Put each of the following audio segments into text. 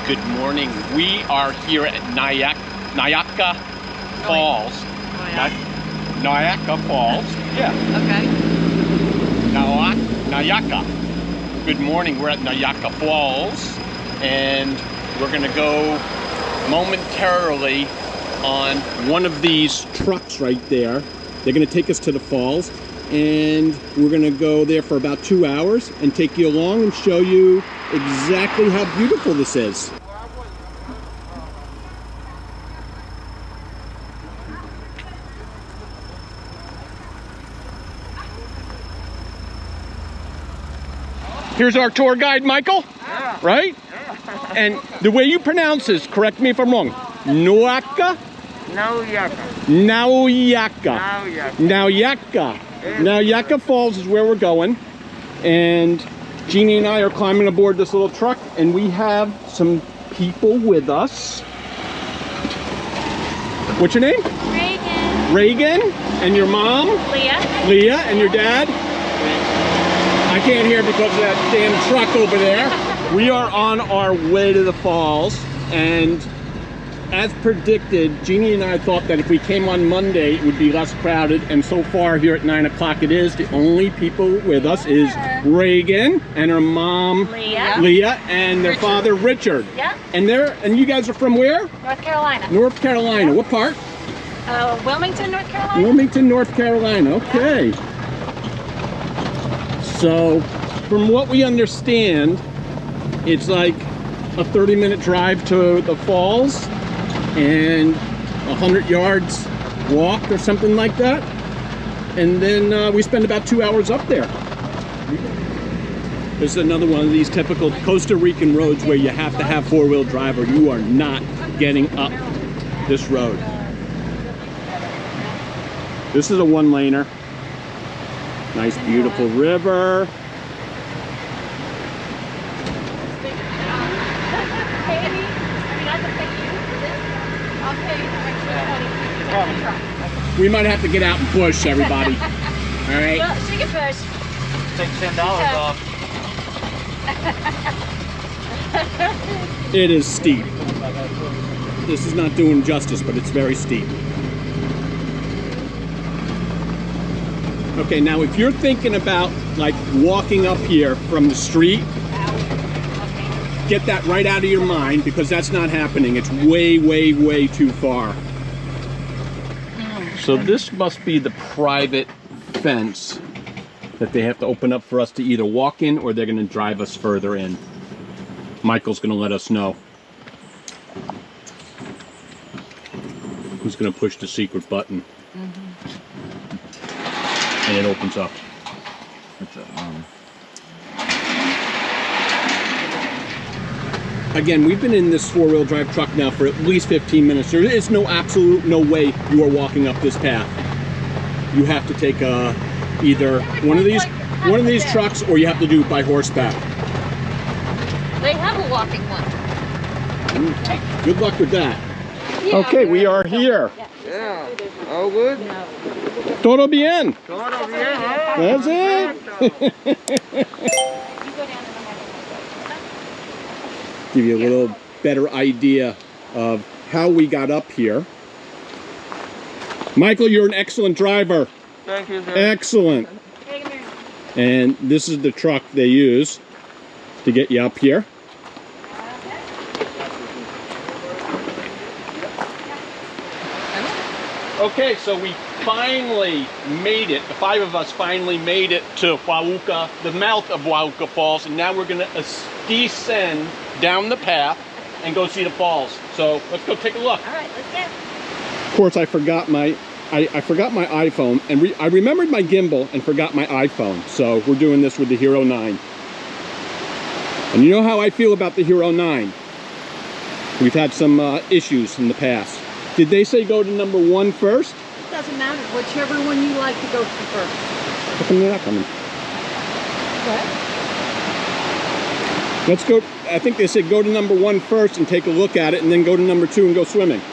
Good morning. We are here at Nauyaca Falls. Nauyaca Falls. Yeah. Okay. Nauyaca. Good morning. We're at Nauyaca Falls, and we're gonna go momentarily on one of these trucks right there. They're gonna take us to the falls, and we're gonna go there for about 2 hours and take you along and show you exactly how beautiful this is. Here's our tour guide, Michael. Yeah. Right? Yeah. And the way you pronounce this, correct me if I'm wrong. Nauyaca? Nauyaca. Nauyaca. Nauyaca. Nauyaca Falls is where we're going. And Jeannie and I are climbing aboard this little truck, and we have some people with us. What's your name? Reagan. Reagan. And your mom? Leah. Leah. And your dad? I can't hear because of that damn truck over there. We are on our way to the falls, and as predicted, Jeannie and I thought that if we came on Monday, it would be less crowded, and so far here at 9 o'clock it is. The only people with us is Reagan and her mom, Leah, and their father, Richard. Yeah. And you guys are from where? North Carolina. North Carolina. What part? Wilmington, North Carolina. Wilmington, North Carolina. Okay. Yeah. So, from what we understand, it's like a 30-minute drive to the falls and 100 yards walk or something like that. And then we spend about 2 hours up there. This is another one of these typical Costa Rican roads where you have to have four-wheel drive or you are not getting up this road. This is a one-laner. Nice, beautiful river. We might have to get out and push, everybody. All right? Well, she can push. Take $10 off. It is steep. This is not doing justice, but it's very steep. Okay, now if you're thinking about like walking up here from the street, get that right out of your mind because that's not happening. It's way, way, way too far. So this must be the private fence that they have to open up for us to either walk in or they're going to drive us further in. Michael's going to let us know. Who's going to push the secret button? And it opens up. Again, we've been in this four-wheel drive truck now for at least 15 minutes. There is no way you are walking up this path. You have to take either one of these trucks, or you have to do it by horseback. They have a walking one. Good luck with that. Yeah. Okay, we are here. Yeah. All good? Todo bien. Todo bien, huh? That's it. Give you a little better idea of how we got up here. Michael, you're an excellent driver. Thank you, sir. Excellent. And this is the truck they use to get you up here. Okay, so we finally made it. The five of us finally made it to Nauyaca, the mouth of Nauyaca Falls, and now we're going to descend down the path and go see the falls. So let's go take a look. All right, let's go. Of course, I forgot my iPhone, and I remembered my gimbal and forgot my iPhone. So we're doing this with the Hero 9. And you know how I feel about the Hero 9. We've had some issues in the past. Did they say go to number 1 first? It doesn't matter. Whichever one you like to go to first. How come they're not coming? What? Let's go. I think they said go to number 1 first and take a look at it, and then go to number 2 and go swimming. I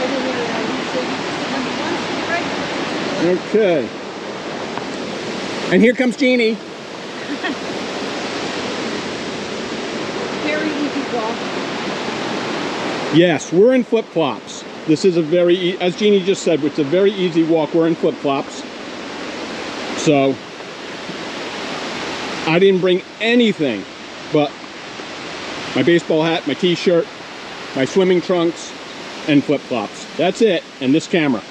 didn't hear that. You said number 1's right. Okay. And here comes Jeannie. Very easy. Yes, we're in flip-flops. This is a very, as Jeannie just said, it's a very easy walk. We're in flip-flops. So, I didn't bring anything but my baseball hat, my t-shirt, my swimming trunks, and flip-flops. That's it, and this camera.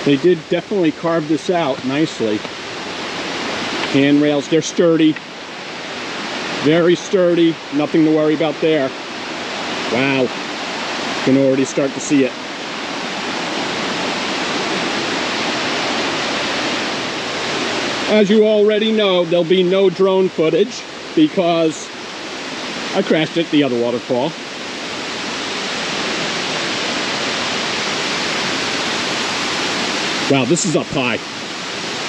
They did definitely carve this out nicely. Handrails, they're sturdy. Very sturdy, nothing to worry about there. Wow, you can already start to see it. As you already know, there'll be no drone footage because I crashed at the other waterfall. Wow, this is up high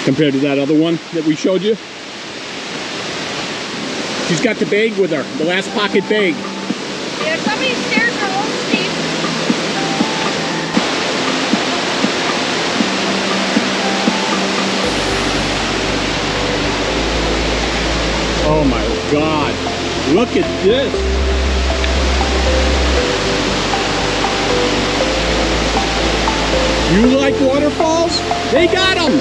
compared to that other one that we showed you. She's got the bag with her, the last pocket bag. Yeah, some of these stairs are a little steep. Oh my God, look at this. You like waterfalls? They got them.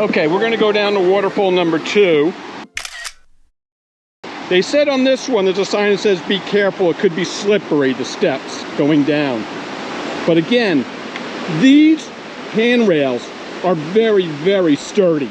Okay, we're gonna go down to waterfall number 2. They said on this one, there's a sign that says, be careful, it could be slippery, the steps going down. But again, these handrails are very, very sturdy.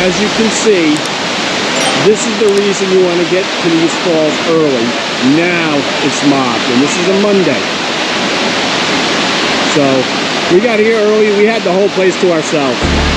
as you can see, this is the reason you want to get to these falls early. Now it's mobbed, and this is a Monday. So we got here early. We had the whole place to ourselves.